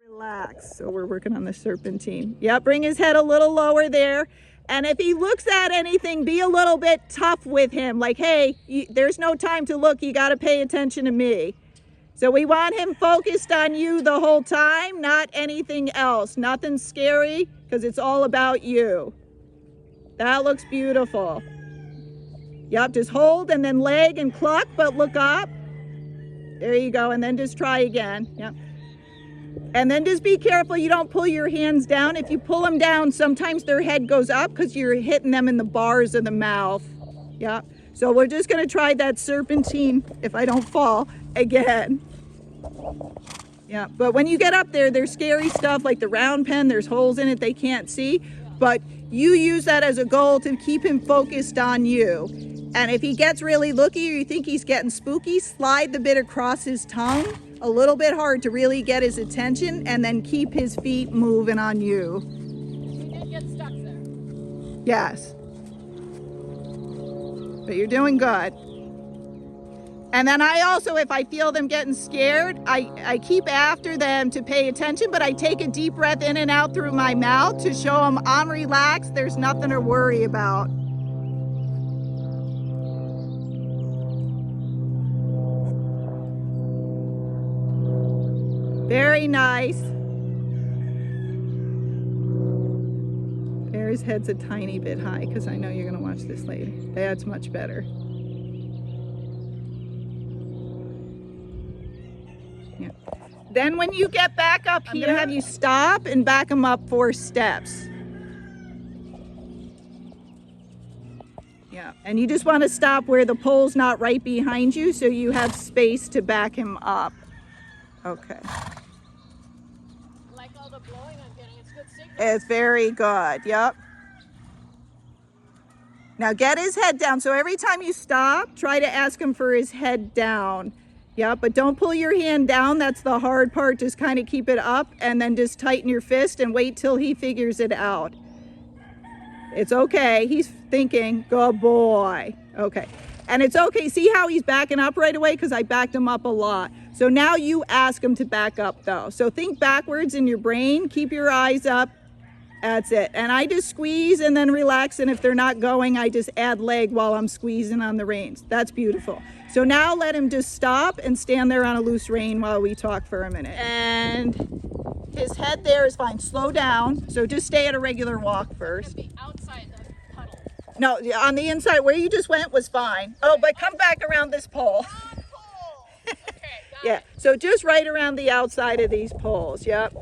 Relax. So we're working on the serpentine. Yeah, bring his head a little lower there. And if he looks at anything, be a little bit tough with him. Like, hey, there's no time to look. You got to pay attention to me. So we want him focused on you the whole time, not anything else. Nothing scary, because it's all about you. That looks beautiful. Yep, just hold and then leg and cluck, but look up. There you go, and then just try again. Yep. And then just be careful you don't pull your hands down. If you pull them down, sometimes their head goes up because you're hitting them in the bars of the mouth. Yeah. So we're just going to try that serpentine, if I don't fall, again. Yeah. But when you get up there, there's scary stuff like the round pen. There's holes in it they can't see. But you use that as a goal to keep him focused on you. And if he gets really looky or you think he's getting spooky, slide the bit across his tongue a little bit hard to really get his attention, and then keep his feet moving on you. We did get stuck there. Yes. But you're doing good. And then I also, if I feel them getting scared, I keep after them to pay attention, but I take a deep breath in and out through my mouth to show them I'm relaxed, there's nothing to worry about. Very nice. His head's a tiny bit high because I know you're going to watch this later. That's much better. Yeah. Then when you get back up, I'm going to have you stop and back him up 4 steps. Yeah. And you just want to stop where the pole's not right behind you so you have space to back him up. Okay. Like all the blowing I'm getting, it's good signal. It's very good, yep. Now get his head down. So every time you stop, try to ask him for his head down. Yep, but don't pull your hand down. That's the hard part. Just kind of keep it up and then just tighten your fist and wait till he figures it out. It's okay. He's thinking, good boy. Okay. And it's okay. See how he's backing up right away? Because I backed him up a lot. So now you ask him to back up though. So think backwards in your brain. Keep your eyes up. That's it. And I just squeeze and then relax. And if they're not going, I just add leg while I'm squeezing on the reins. That's beautiful. So now let him just stop and stand there on a loose rein while we talk for a minute. And his head there is fine. Slow down. So just stay at a regular walk first. Be outside the puddle. No, on the inside where you just went was fine. Oh, but come back around this pole. Okay, got Yeah, it. so just right around the outside of these poles, yep.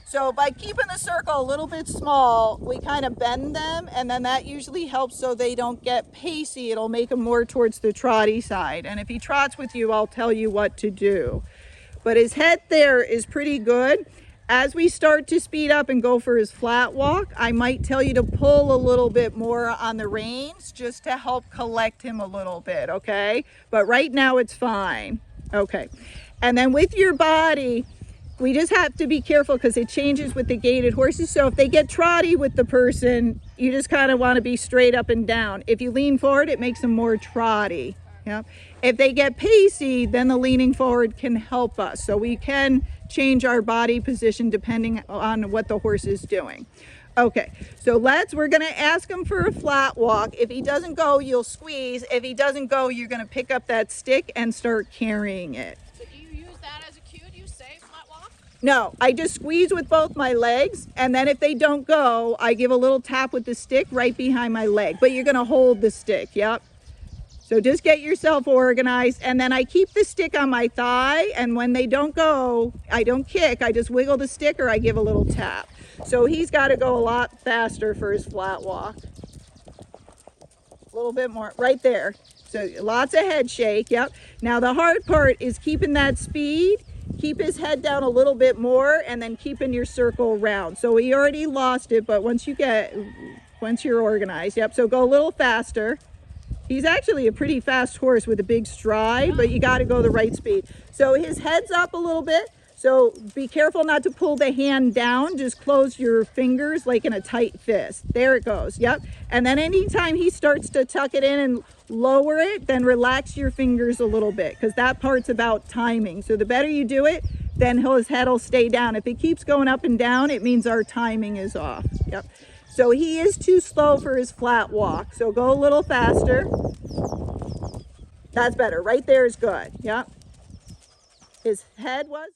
So by keeping the circle a little bit small, we kind of bend them, and then that usually helps so they don't get pacey. It'll make them more towards the trotty side. And if he trots with you, I'll tell you what to do. But his head there is pretty good. As we start to speed up and go for his flat walk, I might tell you to pull a little bit more on the reins just to help collect him a little bit, okay? But right now it's fine. Okay. And then with your body, we just have to be careful because it changes with the gaited horses. So if they get trotty with the person, you just kind of want to be straight up and down. If you lean forward, it makes them more trotty. Yeah. If they get pacey, then the leaning forward can help us. So we can change our body position depending on what the horse is doing. Okay, so we're going to ask him for a flat walk. If he doesn't go, you'll squeeze. If he doesn't go, you're going to pick up that stick and start carrying it. So do you use that as a cue? Do you say flat walk? No, I just squeeze with both my legs, and then if they don't go, I give a little tap with the stick right behind my leg. But you're going to hold the stick, yep. So just get yourself organized, and then I keep the stick on my thigh, and when they don't go, I don't kick, I just wiggle the stick or I give a little tap. So he's got to go a lot faster for his flat walk. A little bit more, right there. So lots of head shake, yep. Now the hard part is keeping that speed, keep his head down a little bit more, and then keeping your circle round. So we already lost it, but once you're organized, yep, so go a little faster. He's actually a pretty fast horse with a big stride, but you got to go the right speed. So his head's up a little bit. So be careful not to pull the hand down. Just close your fingers like in a tight fist. There it goes. Yep. And then anytime he starts to tuck it in and lower it, then relax your fingers a little bit because that part's about timing. So the better you do it, then his head will stay down. If it keeps going up and down, it means our timing is off. Yep. So he is too slow for his flat walk. So go a little faster. That's better. Right there is good. Yep. His head was.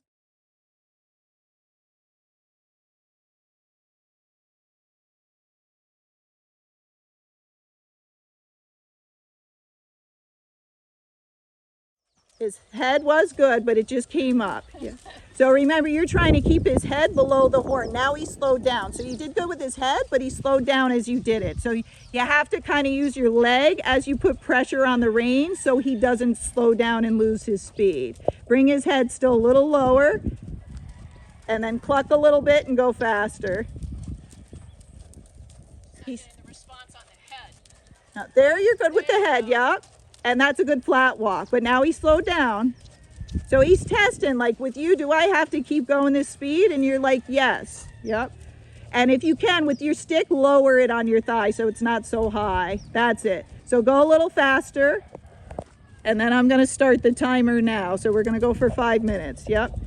His head was good, but it just came up. Yeah. So remember, you're trying to keep his head below the horn. Now he slowed down. So you did good with his head, but he slowed down as you did it. So you have to kind of use your leg as you put pressure on the rein so he doesn't slow down and lose his speed. Bring his head still a little lower and then cluck a little bit and go faster. He's the response on the head. Now, there you're good with the head, yeah. And that's a good flat walk, but now he slowed down. So he's testing, like with you, do I have to keep going this speed? And you're like, yes, yep. And if you can, with your stick, lower it on your thigh so it's not so high. That's it. So go a little faster. And then I'm gonna start the timer now. So we're gonna go for 5 minutes, yep.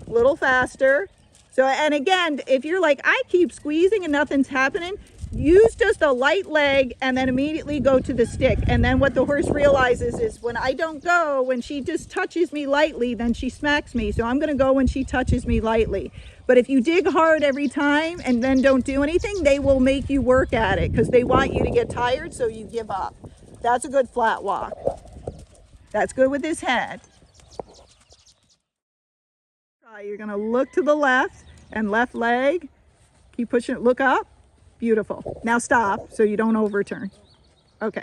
A little faster. So, and again, if you're like, I keep squeezing and nothing's happening, use just a light leg and then immediately go to the stick. And then what the horse realizes is when I don't go, when she just touches me lightly, then she smacks me. So I'm going to go when she touches me lightly. But if you dig hard every time and then don't do anything, they will make you work at it because they want you to get tired, so you give up. That's a good flat walk. That's good with his head. You're going to look to the left and left leg. Keep pushing it. Look up. Beautiful. Now stop so you don't overturn. Okay.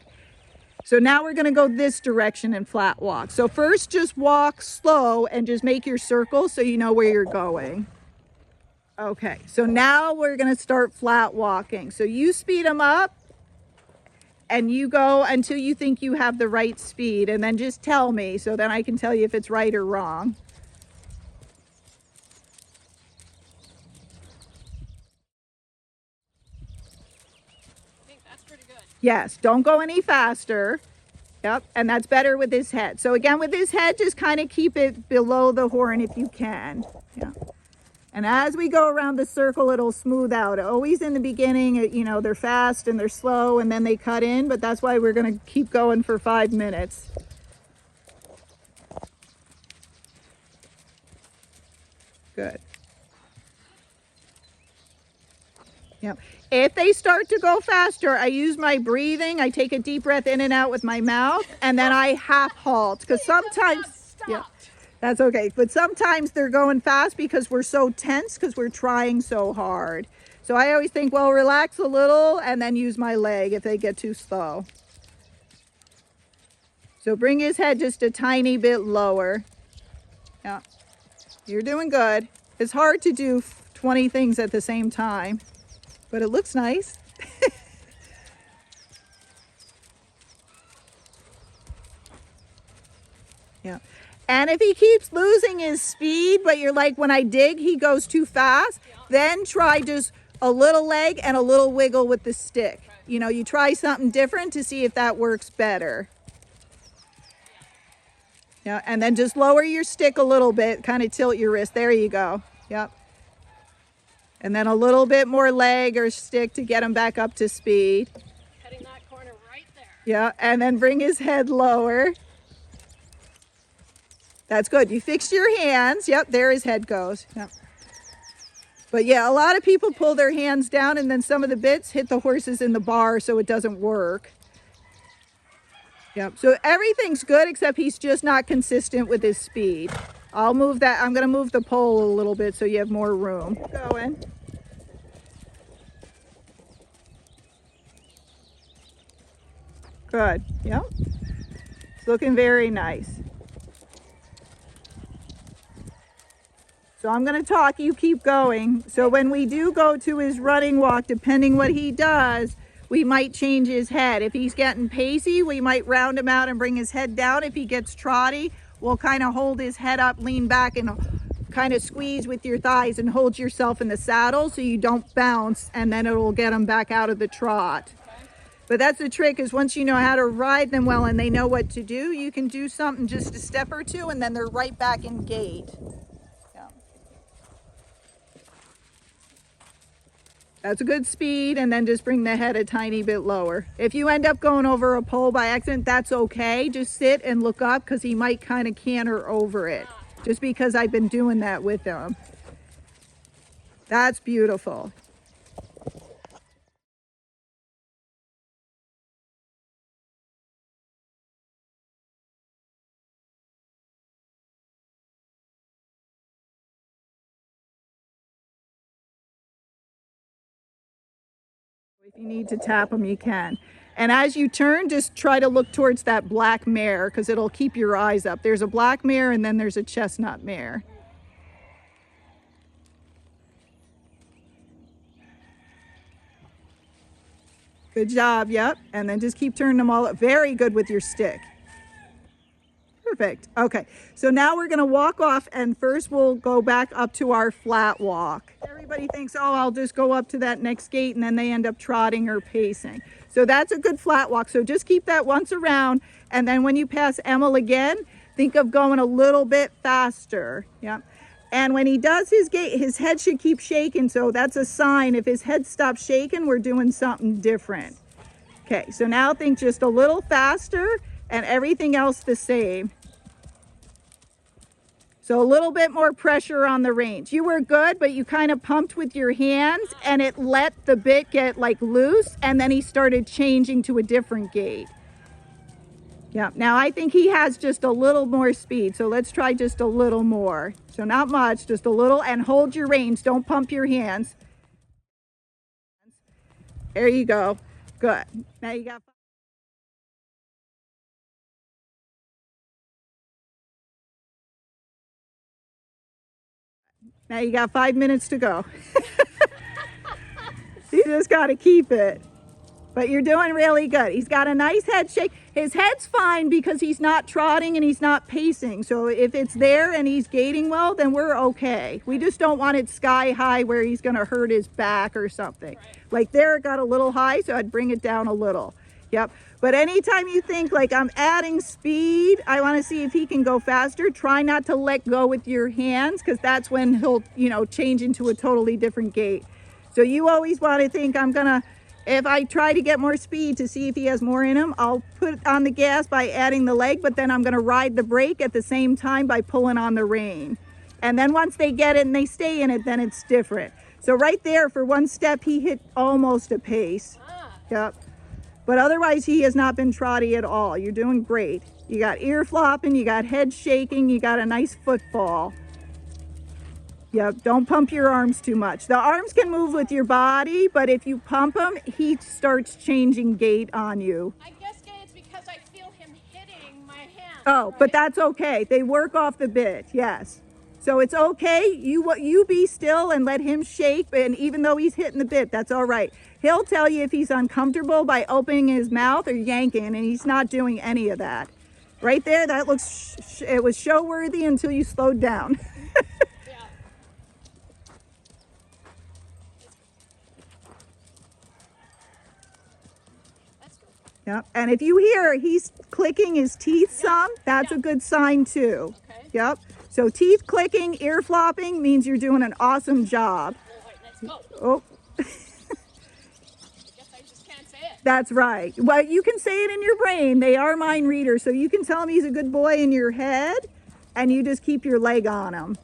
So now we're going to go this direction and flat walk. So first just walk slow and just make your circle so you know where you're going. Okay. So now we're going to start flat walking. So you speed them up and you go until you think you have the right speed, and then just tell me so then I can tell you if it's right or wrong. Yes, don't go any faster. Yep, and that's better with his head. So again, with his head, just kind of keep it below the horn if you can. Yeah. And as we go around the circle, it'll smooth out. Always in the beginning, you know, they're fast and they're slow and then they cut in, but that's why we're going to keep going for 5 minutes. Good. Yep. If they start to go faster, I use my breathing. I take a deep breath in and out with my mouth, and then I half halt because sometimes, yeah, that's okay. But sometimes they're going fast because we're so tense because we're trying so hard. So I always think, well, relax a little and then use my leg if they get too slow. So bring his head just a tiny bit lower. Yeah, you're doing good. It's hard to do 20 things at the same time, but it looks nice. Yeah. And if he keeps losing his speed, but you're like, when I dig, he goes too fast, then try just a little leg and a little wiggle with the stick. You know, you try something different to see if that works better. Yeah, and then just lower your stick a little bit, kind of tilt your wrist. There you go. Yep. And then a little bit more leg or stick to get him back up to speed. Heading that corner right there. Yeah, and then bring his head lower. That's good. You fixed your hands. Yep, there his head goes. Yep. But yeah, a lot of people pull their hands down and then some of the bits hit the horses in the bar, so it doesn't work. Yep, so everything's good except he's just not consistent with his speed. I'll move that. I'm going to move the pole a little bit so you have more room. Going. Good. Yep. It's looking very nice. So I'm going to talk, you keep going. So when we do go to his running walk, depending what he does, we might change his head. If he's getting pacey, we might round him out and bring his head down. If he gets trotty, we'll kind of hold his head up, lean back, and kind of squeeze with your thighs and hold yourself in the saddle so you don't bounce, and then it'll get him back out of the trot. Okay. But that's the trick, is once you know how to ride them well and they know what to do, you can do something just a step or two and then they're right back in gait. That's a good speed, and then just bring the head a tiny bit lower. If you end up going over a pole by accident, that's okay. Just sit and look up because he might kind of canter over it, just because I've been doing that with him. That's beautiful. If you need to tap them, you can. And as you turn, just try to look towards that black mare because it'll keep your eyes up. There's a black mare and then there's a chestnut mare. Good job, yep. And then just keep turning them all up. Very good with your stick. Perfect. Okay, so now we're gonna walk off, and first we'll go back up to our flat walk. Everybody thinks, oh, I'll just go up to that next gate, and then they end up trotting or pacing. So that's a good flat walk. So just keep that once around, and then when you pass Emil again, think of going a little bit faster. Yep. And when he does his gait, his head should keep shaking, so that's a sign. If his head stops shaking, we're doing something different. Okay, so now think just a little faster, and everything else the same. So a little bit more pressure on the reins. You were good, but you kind of pumped with your hands and it let the bit get like loose, and then he started changing to a different gait. Yeah, now I think he has just a little more speed, so let's try just a little more. So not much, just a little, and hold your reins, don't pump your hands. There you go, good. Now you got Now you got 5 minutes to go. You just got to keep it. But you're doing really good. He's got a nice head shake. His head's fine because he's not trotting and he's not pacing. So if it's there and he's gaiting well, then we're okay. We just don't want it sky high where he's going to hurt his back or something. Like there, it got a little high, so I'd bring it down a little. Yep. But anytime you think like I'm adding speed, I want to see if he can go faster. Try not to let go with your hands, because that's when he'll, change into a totally different gait. So you always want to think if I try to get more speed to see if he has more in him, I'll put on the gas by adding the leg, but then I'm going to ride the brake at the same time by pulling on the rein. And then once they get it and they stay in it, then it's different. So right there for one step, he hit almost a pace. Yep. But otherwise, he has not been trotty at all. You're doing great. You got ear flopping, you got head shaking, you got a nice football. Yep, don't pump your arms too much. The arms can move with your body, but if you pump them, he starts changing gait on you. I guess, Gaye, it's because I feel him hitting my hand. Oh, right? But that's okay. They work off the bit, yes. So it's okay. You be still and let him shake, and even though he's hitting the bit, that's all right. He'll tell you if he's uncomfortable by opening his mouth or yanking, and he's not doing any of that. Right there, that looks, it was show worthy until you slowed down. Yeah. That's good. Yep. And if you hear he's clicking his teeth some, that's a good sign too. Okay. Yep. So teeth clicking, ear flopping means you're doing an awesome job. All right, let's go. Oh. I guess I just can't say it. That's right. Well, you can say it in your brain. They are mind readers. So you can tell him he's a good boy in your head, and you just keep your leg on him.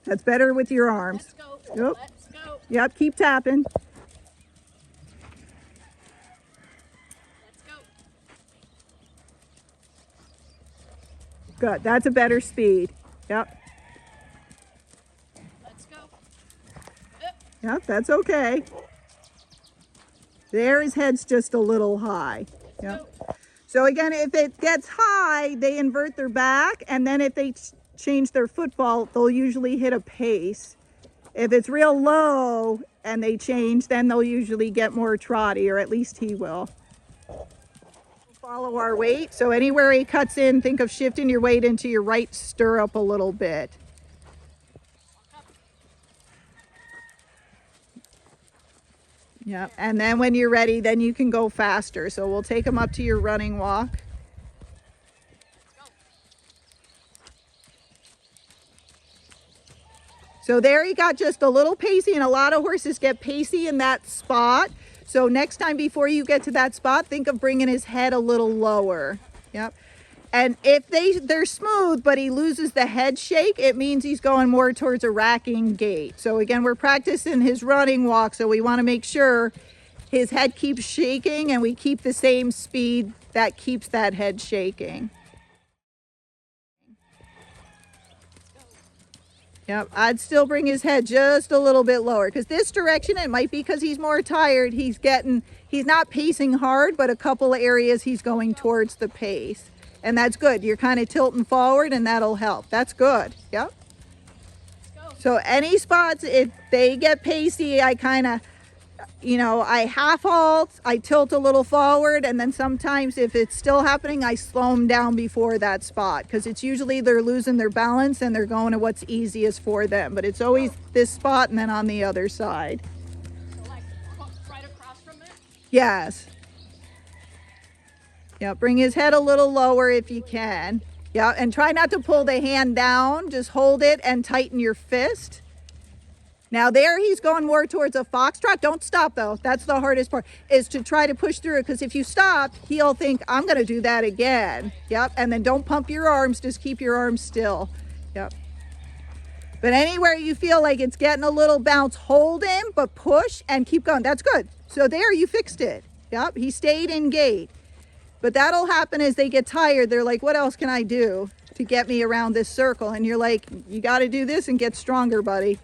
That's better with your arms. Let's go. Yep. Let's go. Yep, keep tapping. Let's go. Good. That's a better speed. Yep. Let's go. Yep, that's okay. There, his head's just a little high. Yep. So again, if it gets high, they invert their back, and then if they change their football, they'll usually hit a pace. If it's real low and they change, then they'll usually get more trotty, or at least he will. Follow our weight. So anywhere he cuts in, think of shifting your weight into your right stirrup a little bit. Yeah, and then when you're ready, then you can go faster. So we'll take him up to your running walk. So there he got just a little pacey, and a lot of horses get pacey in that spot. So next time before you get to that spot, think of bringing his head a little lower. Yep. And if they're smooth, but he loses the head shake, it means he's going more towards a racking gait. So again, we're practicing his running walk, so we want to make sure his head keeps shaking and we keep the same speed that keeps that head shaking. Yep, I'd still bring his head just a little bit lower, because this direction, it might be because he's more tired. He's not pacing hard, but a couple of areas he's going towards the pace. And that's good. You're kind of tilting forward and that'll help. That's good. Yep. So any spots, if they get pacey, I kind of, I half halt, I tilt a little forward, and then sometimes if it's still happening, I slow them down before that spot, because it's usually they're losing their balance and they're going to what's easiest for them. But it's always this spot and then on the other side. So like right across from it? Yes. Yeah, bring his head a little lower if you can. Yeah, and try not to pull the hand down. Just hold it and tighten your fist. Now there he's going more towards a foxtrot. Don't stop though. That's the hardest part, is to try to push through it, because if you stop, he'll think, I'm going to do that again. Yep, and then don't pump your arms. Just keep your arms still. Yep. But anywhere you feel like it's getting a little bounce, hold him, but push and keep going. That's good. So there, you fixed it. Yep, he stayed in gait. But that'll happen as they get tired. They're like, what else can I do to get me around this circle? And you're like, you got to do this and get stronger, buddy.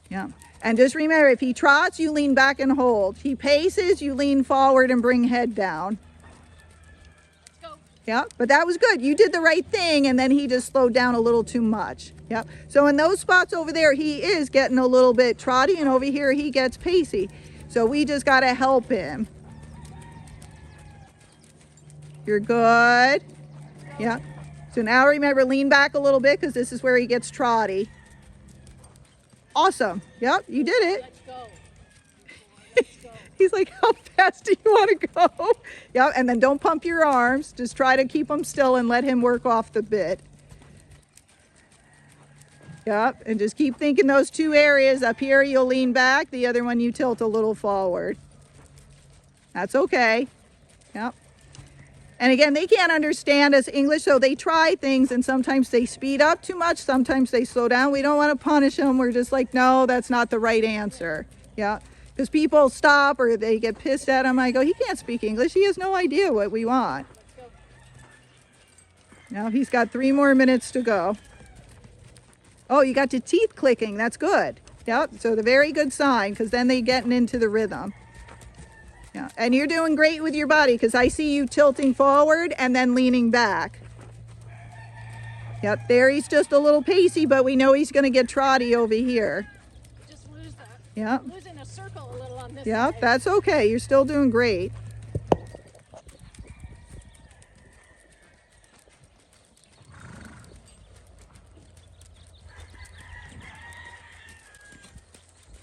Yeah. And just remember, if he trots, you lean back and hold. He paces, you lean forward and bring head down. Go. Yeah, but that was good. You did the right thing, and then he just slowed down a little too much. Yeah. So in those spots over there, he is getting a little bit trotty, and over here he gets pacey. So we just got to help him. You're good. Yeah. So now remember, lean back a little bit, because this is where he gets trotty. Awesome. Yep, you did it. Let's go. He's like, how fast do you want to go? Yep, and then don't pump your arms. Just try to keep them still and let him work off the bit. Yep, and just keep thinking those two areas. Up here, you'll lean back. The other one, you tilt a little forward. That's okay. Yep. And again, they can't understand us English, so they try things, and sometimes they speed up too much, sometimes they slow down. We don't want to punish them. We're just like, no, that's not the right answer. Yeah, because people stop or they get pissed at him. I go, he can't speak English. He has no idea what we want. Now he's got 3 more minutes to go. Oh, you got your teeth clicking. That's good. Yep, so the very good sign, because then they're getting into the rhythm. Yeah, and you're doing great with your body, because I see you tilting forward and then leaning back. Yep, there he's just a little pacey, but we know he's going to get trotty over here. Just lose that. Yeah. Losing a circle a little on this Yeah, side. that's okay. You're still doing great.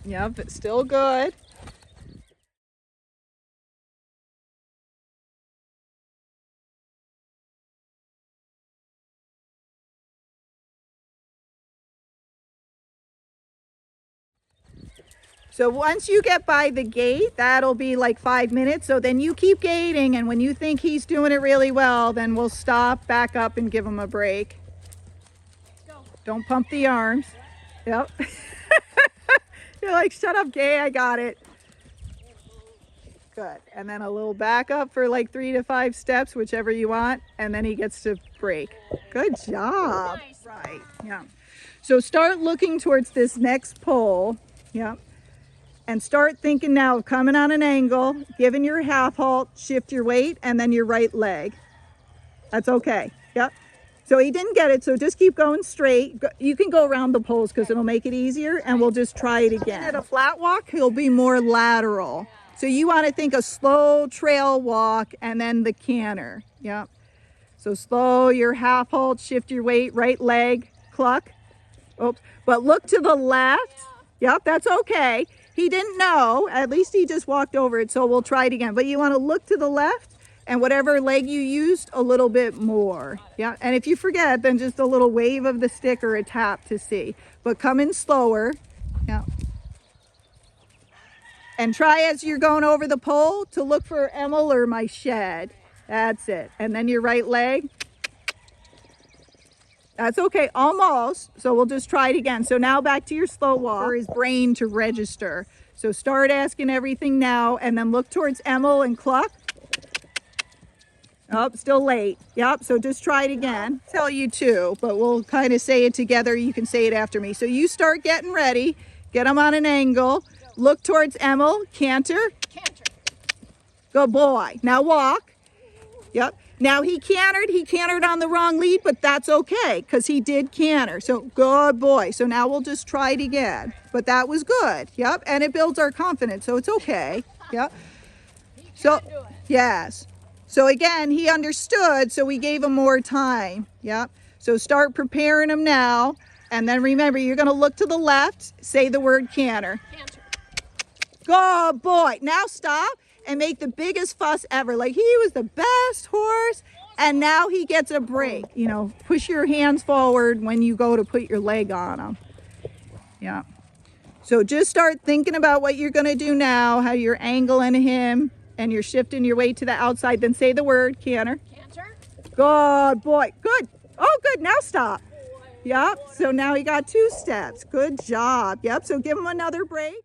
Yep, it's still good. So once you get by the gate, that'll be like 5 minutes. So then you keep gating, and when you think he's doing it really well, then we'll stop, back up, and give him a break. Go. Don't pump the arms. Yep. You're like, shut up, Gaye, I got it. Good. And then a little back up for like 3 to 5 steps, whichever you want, and then he gets to break. Good job. Nice. Right. Yeah. So start looking towards this next pole. Yep. And start thinking now of coming on an angle, giving your half halt, shift your weight, and then your right leg. That's okay. Yep. So he didn't get it, so just keep going straight. You can go around the poles because it'll make it easier, and we'll just try it again. At a flat walk, he'll be more lateral. So you want to think a slow trail walk and then the canter. Yep. So slow, your half halt, shift your weight, right leg, cluck. Oops. But look to the left. Yep, that's okay. He didn't know, at least he just walked over it, so we'll try it again. But you want to look to the left and whatever leg you used, a little bit more. Yeah, and if you forget, then just a little wave of the stick or a tap to see. But come in slower. Yeah. And try as you're going over the pole to look for Emil or my shed. That's it. And then your right leg. That's okay, almost. So we'll just try it again. So now back to your slow walk for his brain to register. So start asking everything now and then look towards Emil and cluck. Oh, still late. Yep, so just try it again. Tell you too, but we'll kind of say it together. You can say it after me. So you start getting ready. Get him on an angle. Look towards Emil. Canter. Canter. Good boy. Now walk. Yep. Now he cantered on the wrong lead, but that's okay because he did canter. So good boy. So now we'll just try it again. But that was good. Yep. And it builds our confidence. So it's okay. Yep. So yes. So again, he understood. So we gave him more time. Yep. So start preparing him now. And then remember, you're going to look to the left. Say the word canter. Canter. Good boy. Now stop and make the biggest fuss ever. Like he was the best horse and now he gets a break. You know, push your hands forward when you go to put your leg on him. Yeah. So just start thinking about what you're going to do now, how you're angling him and you're shifting your weight to the outside. Then say the word canter. Canter. Good boy. Good. Oh, good. Now stop. Yep. So now he got 2 steps. Good job. Yep. So give him another break.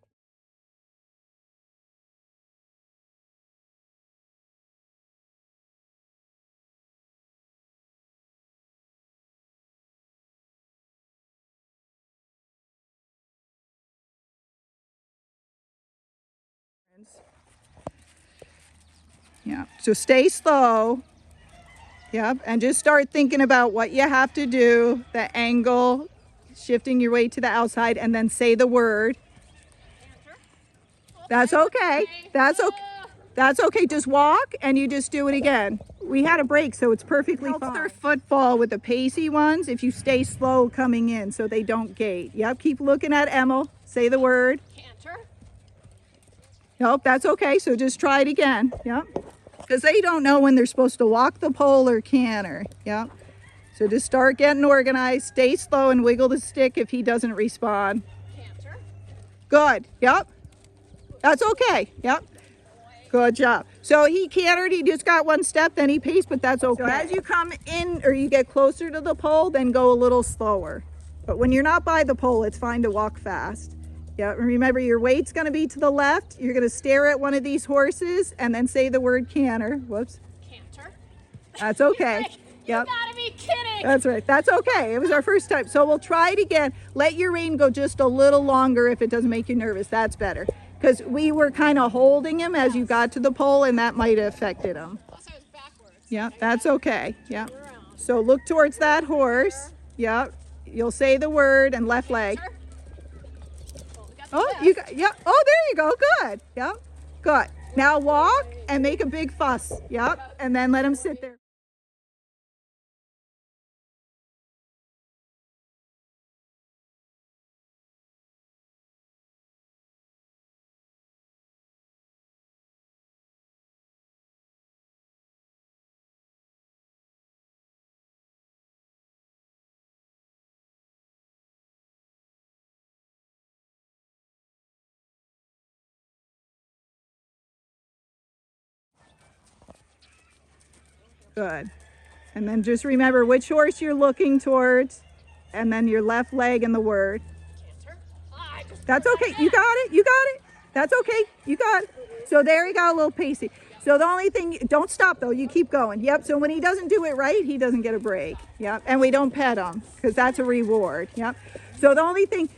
Yeah, so stay slow. Yep, and just start thinking about what you have to do, the angle, shifting your weight to the outside, and then say the word. That's okay. That's okay. That's okay. Just walk and you just do it again. We had a break, so it's perfectly fine. Their footfall with the pacey ones if you stay slow coming in so they don't gait. Yep, keep looking at Emil. Say the word. Canter. Nope, that's okay. So just try it again. Yep. Because they don't know when they're supposed to walk the pole or canter. Yep. So just start getting organized. Stay slow and wiggle the stick if he doesn't respond. Canter. Good. Yep. That's okay. Yep. Good job. So he cantered. He just got 1 step. Then he paced, but that's okay. So as you come in or you get closer to the pole, then go a little slower. But when you're not by the pole, it's fine to walk fast. Yeah, remember your weight's going to be to the left. You're going to stare at one of these horses and then say the word canter. Whoops. Canter. That's okay. You Yep. gotta be kidding. That's right. That's okay. It was our first time. So we'll try it again. Let your rein go just a little longer if it doesn't make you nervous. That's better. Because we were kind of holding him as you got to the pole and that might have affected him. Plus I was backwards. Yeah, that's okay. Yeah. Around. So look towards that horse. Yeah. You'll say the word and left leg. Canter. Well, we got the Oh, left. you got, yeah. Oh, there you go. Good. Yep. Good. Now walk and make a big fuss. Yep. And then let him sit there. Good. And then just remember which horse you're looking towards and then your left leg and the word. Canter. Ah, I just That's okay. You got it. You got it. That's okay. You got it. So there you go, a little pacey. So the only thing, don't stop though. You keep going. Yep. So when he doesn't do it right, he doesn't get a break. Yep. And we don't pet him because that's a reward. Yep. So the only thing,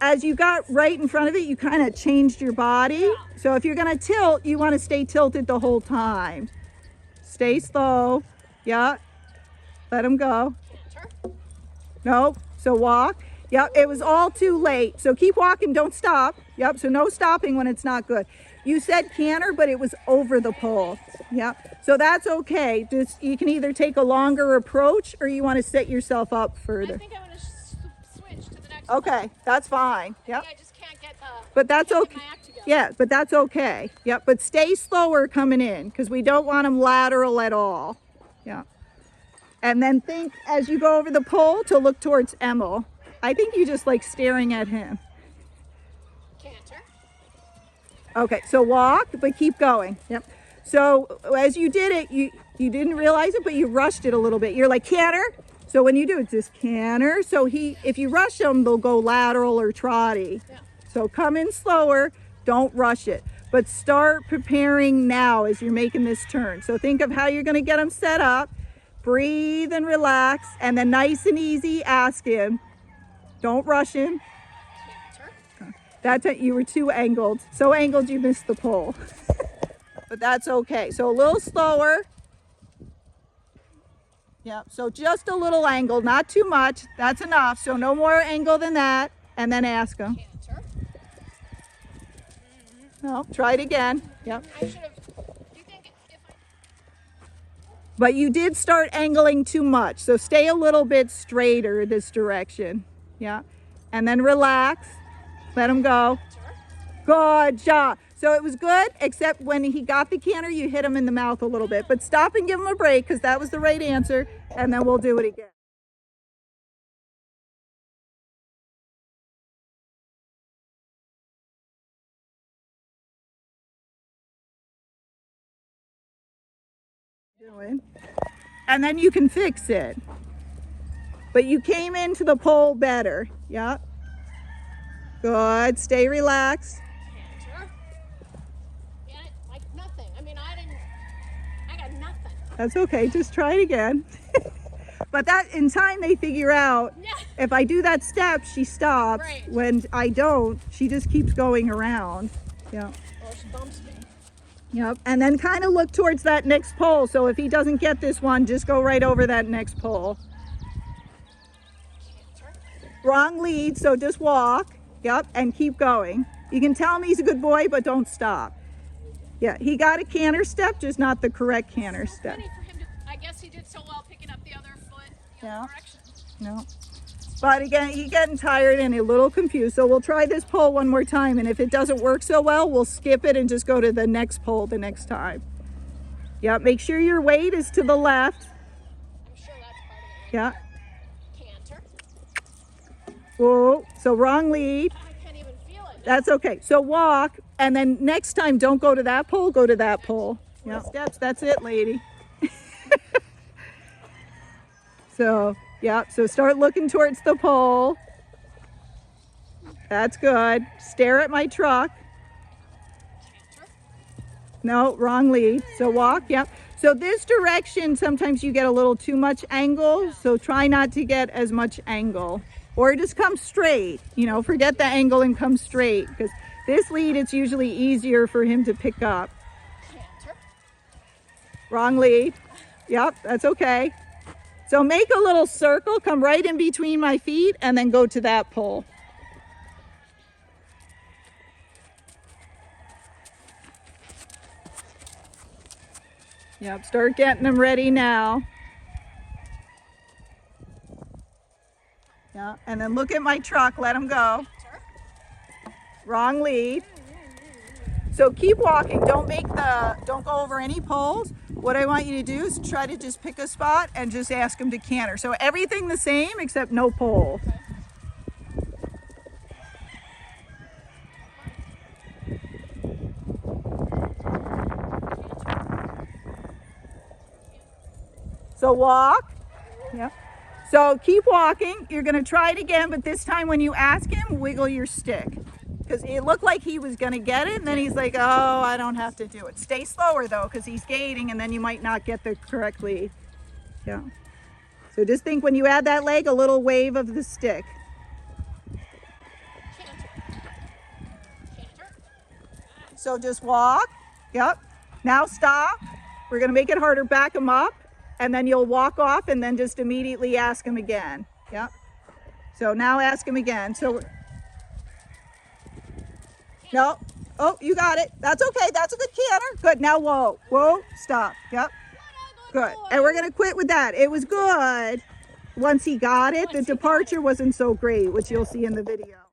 as you got right in front of it, you kind of changed your body. So if you're going to tilt, you want to stay tilted the whole time. Stay slow. Yeah. Let him go. Canter. Nope. So walk. Yep. It was all too late. So keep walking. Don't stop. Yep. So no stopping when it's not good. You said canter, but it was over the pole. Yep. So that's okay. Just you can either take a longer approach or you want to set yourself up I further. think I'm gonna switch to the next Okay. one. That's fine. Yep. I just can't get the. But that's can't okay. get my act together. Yeah, but that's okay. Yep, but stay slower coming in because we don't want him lateral at all. Yeah. And then think as you go over the pole to look towards Emil. I think you just like staring at him. Canter. Okay, so walk, but keep going. Yep. So as you did it, you didn't realize it, but you rushed it a little bit. You're like, canter. So when you do it, just canter. So if you rush them, they'll go lateral or trotty. Yeah. So come in slower, don't rush it. But start preparing now as you're making this turn. So think of how you're gonna get them set up. Breathe and relax, and then nice and easy, ask him. Don't rush him. Canter. That's it, you were too angled. So angled you missed the pole. But that's okay. So a little slower. Yeah, so just a little angle, not too much. That's enough. So no more angle than that. And then ask him. Canter. No, try it again. Yep. I should have. Do you think if I. But you did start angling too much. So stay a little bit straighter this direction. Yeah. And then relax. Let him go. Good job. So it was good, except when he got the canter, you hit him in the mouth a little bit. But stop and give him a break because that was the right answer. And then we'll do it again. And then you can fix it. But you came into the pole better. Yeah. Good. Stay relaxed. Canter. Yeah, like nothing. I mean, I got nothing. That's okay. Just try it again. But that in time they figure out Yeah. if I do that step, she stops. Right. When I don't, she just keeps going around. Yeah. Or she bumps me. Yep. And then kind of look towards that next pole. So if he doesn't get this one, just go right over that next pole. Canter. Wrong lead, so just walk. Yep, and keep going. You can tell him he's a good boy, but don't stop. Yeah, he got a canter step, just not the correct canter step. Funny for him to. I guess he did so well picking up the other foot the Yeah. other direction. No. But again, he's getting tired and a little confused. So we'll try this pole one more time. And if it doesn't work so well, we'll skip it and just go to the next pole the next time. Yep, make sure your weight is to the left. I'm sure that's part of it. Yeah. Canter. Whoa, so wrong lead. I can't even feel it. That's okay. So walk, and then next time, don't go to that pole, go to that pole. Yeah, steps, that's it, lady. So, yeah, so start looking towards the pole. That's good. Stare at my truck. Canter. No, wrong lead. So walk, yep. So this direction, sometimes you get a little too much angle, so try not to get as much angle. Or just come straight, you know, forget the angle and come straight, because this lead, it's usually easier for him to pick up. Canter. Wrong lead. Yep, that's okay. So make a little circle, come right in between my feet, and then go to that pole. Yep, start getting them ready now. Yeah, and then look at my truck, let them go. Canter. Wrong lead. So keep walking, don't go over any poles. What I want you to do is try to just pick a spot and just ask them to canter. So everything the same except no pole. So walk. Yep. So keep walking. You're going to try it again, but this time when you ask him, wiggle your stick. Because it looked like he was going to get it, and then he's like, oh, I don't have to do it. Stay slower, though, because he's gaiting, and then you might not get the correct lead. Yeah. So just think when you add that leg, a little wave of the stick. Canter. Canter. So just walk. Yep. Now stop. We're going to make it harder. Back him up, and then you'll walk off, and then just immediately ask him again. Yep. So now ask him again. So... No. Oh, you got it. That's okay. That's a good canter. Good. Now, whoa. Whoa. Stop. Yep. Good. And we're going to quit with that. It was good. Once he got it, the departure wasn't so great, which you'll see in the video.